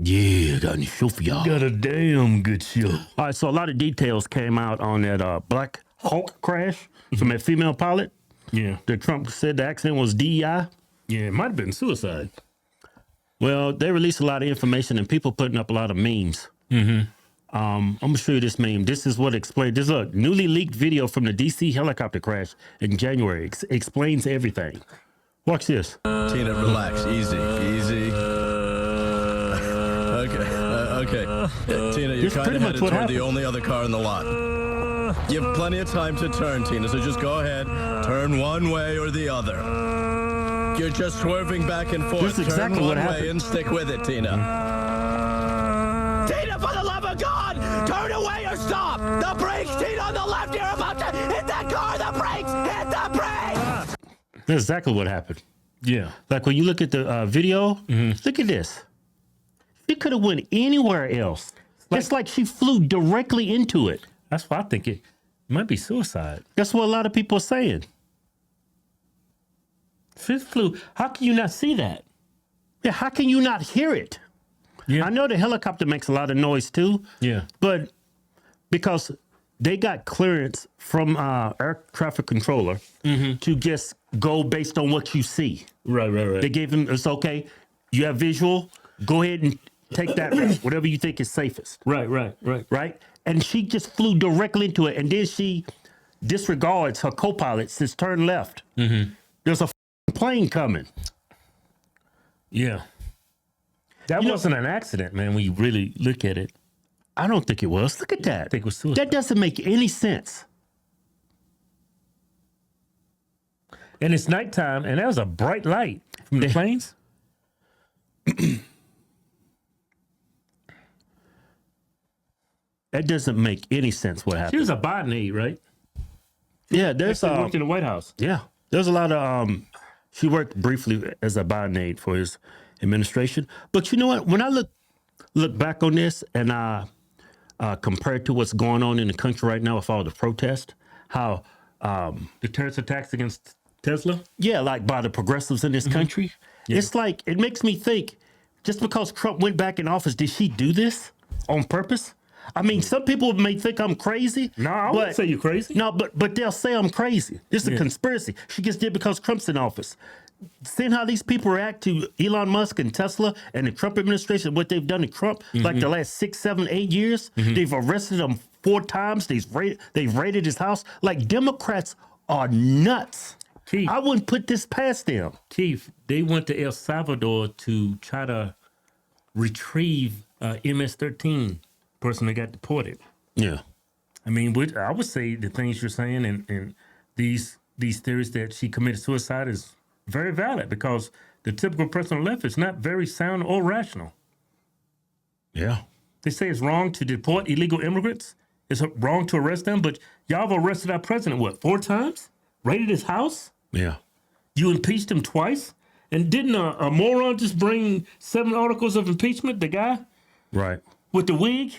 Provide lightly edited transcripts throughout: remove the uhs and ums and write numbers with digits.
Yeah, got a show for y'all. Got a damn good show. All right, so a lot of details came out on that Blackhawk crash from that female pilot. Yeah. That Trump said the accident was DEI. Yeah, it might have been suicide. Well, they released a lot of information and people putting up a lot of memes. I'm gonna show you this meme. This is what explained. This is a newly leaked video from the DC helicopter crash in January. Explains everything. Watch this. Tina, relax. Easy. Okay. Tina, you're This kind pretty of much headed what toward happened. the only other car in the lot. You have plenty of time to turn, Tina, so just go ahead. Turn one way or the other. You're just swerving back and forth. This is exactly turn what one way happened. and stick with it, Tina. Tina, for the love of God! Turn away or stop! The brakes, Tina, on the left! You're about to hit that car! The brakes! Hit the brakes! That's exactly what happened. Yeah. Like when you look at the video, look at this. She could have went anywhere else. It's like she flew directly into it. That's why I think it might be suicide. That's what a lot of people are saying. She flew. How can you not see that? Yeah, how can you not hear it? Yeah. I know the helicopter makes a lot of noise too. Yeah. But because they got clearance from air traffic controller to just go based on what you see. Right. They gave him, it's okay. You have visual, go ahead and take that route, whatever you think is safest. Right? And she just flew directly into it. And then she disregards her co-pilot, says turn left. There's a plane coming. Yeah. That wasn't an accident, man, when you really look at it. I don't think it was. Look at that. I think it was suicide. That doesn't make any sense. And it's nighttime, and that was a bright light from the planes. That doesn't make any sense what She happened. was a Biden aide, right? Yeah, there's She worked in the White House. yeah, there's a lot of she worked briefly as a Biden aide for his administration. But you know what? When I look back on this and compared to what's going on in the country right now with all the protests, how The terrorist attacks against Tesla. yeah, like by the progressives in this country, it's like it makes me think. Just because Trump went back in office, did she do this on purpose? I mean, some people may think I'm crazy. No, I wouldn't say you're crazy. No, but they'll say I'm crazy. This is a conspiracy. She just did because Trump's in office. Seeing how these people react to Elon Musk and Tesla and the Trump administration, what they've done to Trump, like the last 6, 7, 8 years, they've arrested him 4 times. They've raided his house. Like Democrats are nuts. Keith, I wouldn't put this past them. Keith, they went to El Salvador to try to retrieve MS-13 person that got deported. Yeah. I mean, I would say the things you're saying and these theories that she committed suicide is very valid because the typical person on the left is not very sound or rational. Yeah. They say it's wrong to deport illegal immigrants. It's wrong to arrest them, but y'all have arrested our president, what, 4 times? Raided his house? Yeah. You impeached him twice? And didn't a moron just bring 7 articles of impeachment, the guy Right. with the wig?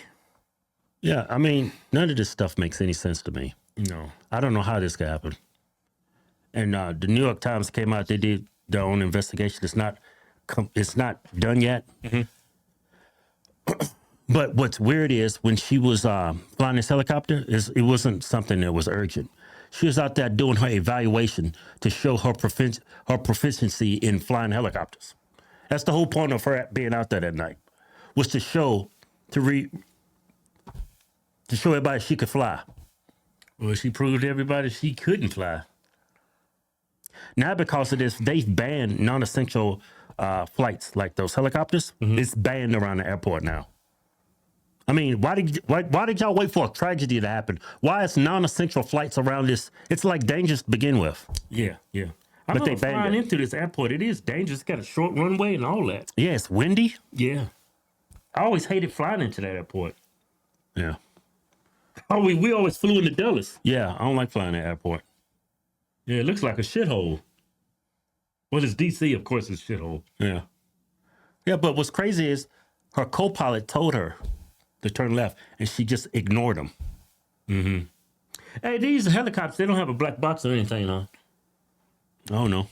Yeah. I mean, none of this stuff makes any sense to me. No. I don't know how this could happen. And the New York Times came out. They did their own investigation. It's not done yet. But what's weird is when she was flying this helicopter, it wasn't something that was urgent. She was out there doing her evaluation to show her proficiency in flying helicopters. That's the whole point of her being out there that night, was to show everybody she could fly. Well, she proved to everybody she couldn't fly. Now, because of this, they've banned non-essential flights like those helicopters. It's banned around the airport now. I mean, why did y'all wait for a tragedy to happen? Why is non-essential flights around this? It's like dangerous to begin with. Yeah. I But they remember banned flying it. into this airport. It is dangerous. It's got a short runway and all that. Yeah, it's windy. Yeah. I always hated flying into that airport. Yeah. Oh, we always flew into Dulles. Yeah, I don't like flying at the airport. Yeah, it looks like a shithole. Well, it's DC, of course, it's a shithole. Yeah. Yeah, but what's crazy is her co-pilot told her to turn left, and she just ignored him. Hey, these helicopters, they don't have a black box or anything, huh? Oh, no.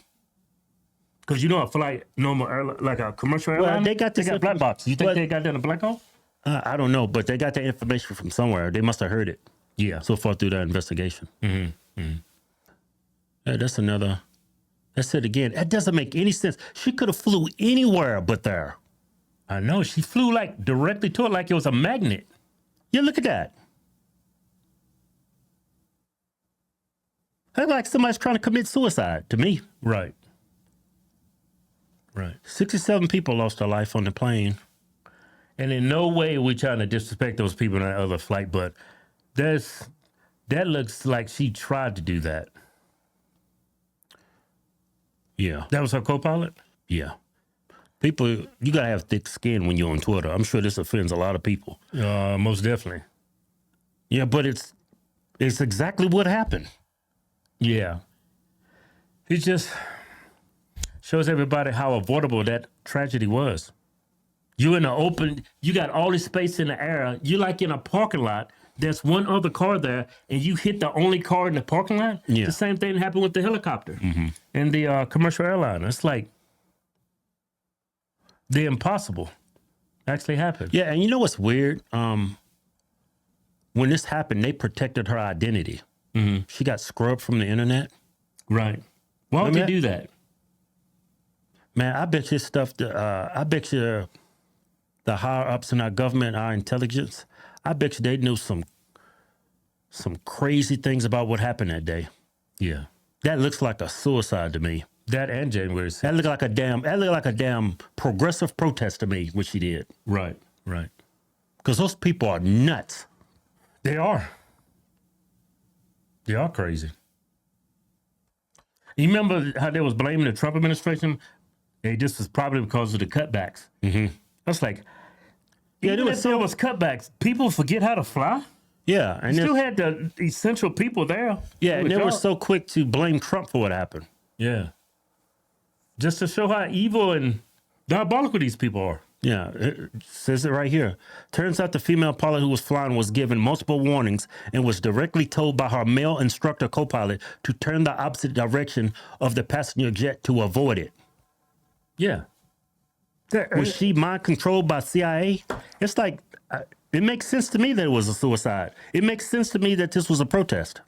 Because you know a flight, like a commercial airline, they got this black box. You think well- they got that in a Blackhawk? I don't know, but they got the information from somewhere. They must have heard it Yeah. so far through that investigation. Yeah, that's another. That's it again. That doesn't make any sense. She could have flew anywhere but there. I know. She flew like directly to it like it was a magnet. Yeah, look at that. That's like somebody's trying to commit suicide to me. Right. Right. 67 people lost their life on the plane. And in no way are we trying to disrespect those people in that other flight, but that looks like she tried to do that. Yeah. That was her co-pilot? Yeah. People, you got to have thick skin when you're on Twitter. I'm sure this offends a lot of people. Most definitely. Yeah, but it's exactly what happened. Yeah. It just shows everybody how avoidable that tragedy was. You in the open, you got all this space in the air. You like in a parking lot. There's one other car there, and you hit the only car in the parking lot. Yeah. The same thing happened with the helicopter and the commercial airline. It's like the impossible actually happened. Yeah, and you know what's weird? When this happened, they protected her identity. She got scrubbed from the internet. Right. Why would they do that? Man, I bet you stuff. I bet you the higher ups in our government, our intelligence. I bet you they knew some crazy things about what happened that day. Yeah. That looks like a suicide to me. That and January 6th. That looked like a damn progressive protest to me. What she did, Right. Right. because those people are nuts. They are. They are crazy. You remember how they was blaming the Trump administration? Hey, this was probably because of the cutbacks. That's like, Yeah, even if there was cutbacks, people forget how to fly. Yeah, and Still had the essential people there. yeah, and they were job. so quick to blame Trump for what happened. Yeah. Just to show how evil and diabolical these people are. Yeah, it says it right here. Turns out the female pilot who was flying was given multiple warnings and was directly told by her male instructor co-pilot to turn the opposite direction of the passenger jet to avoid it. Yeah. Was she mind controlled by CIA? It's like, it makes sense to me that it was a suicide. It makes sense to me that this was a protest.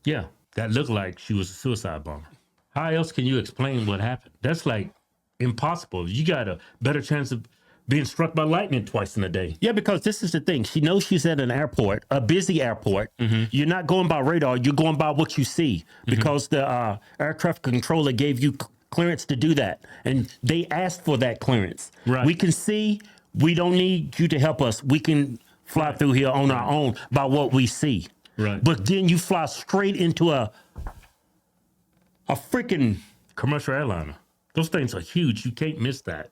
Yeah. That looked like she was a suicide bomber. How else can you explain what happened? That's like impossible. You got a better chance of being struck by lightning twice in a day. Yeah, because this is the thing. She knows she's at an airport, a busy airport. You're not going by radar. You're going by what you see because the air traffic controller gave you clearance to do that. And they asked for that clearance. Right. We can see. We don't need you to help us. We can fly through here on our own by what we see. Right. But then you fly straight into a freaking Commercial airliner. Those things are huge. You can't miss that.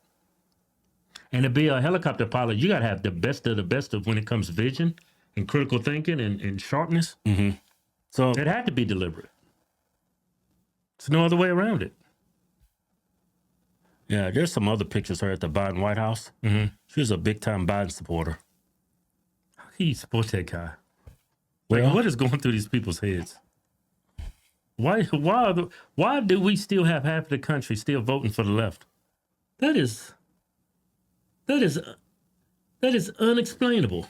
And to be a helicopter pilot, you got to have the best of when it comes to vision and critical thinking and sharpness. so It had to be deliberate. There's no other way around it. yeah, there's some other pictures of her at the Biden White House. She was a big time Biden supporter. How can you support that guy? Like, Well- what is going through these people's heads? Why do we still have half of the country still voting for the left? That is unexplainable.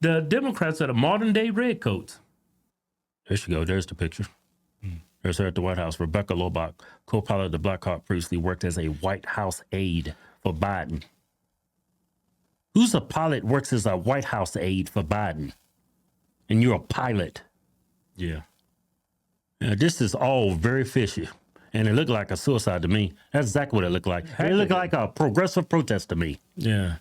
The Democrats are the modern day redcoats. There she go. There's the picture. There's her at the White House. Rebecca Lobach, co-pilot of the Blackhawk, previously worked as a White House aide for Biden. Who's a pilot works as a White House aide for Biden? And you're a pilot. Yeah. Now, this is all very fishy. And it looked like a suicide to me. That's exactly what it looked like. It looked like a progressive protest to me. Yeah.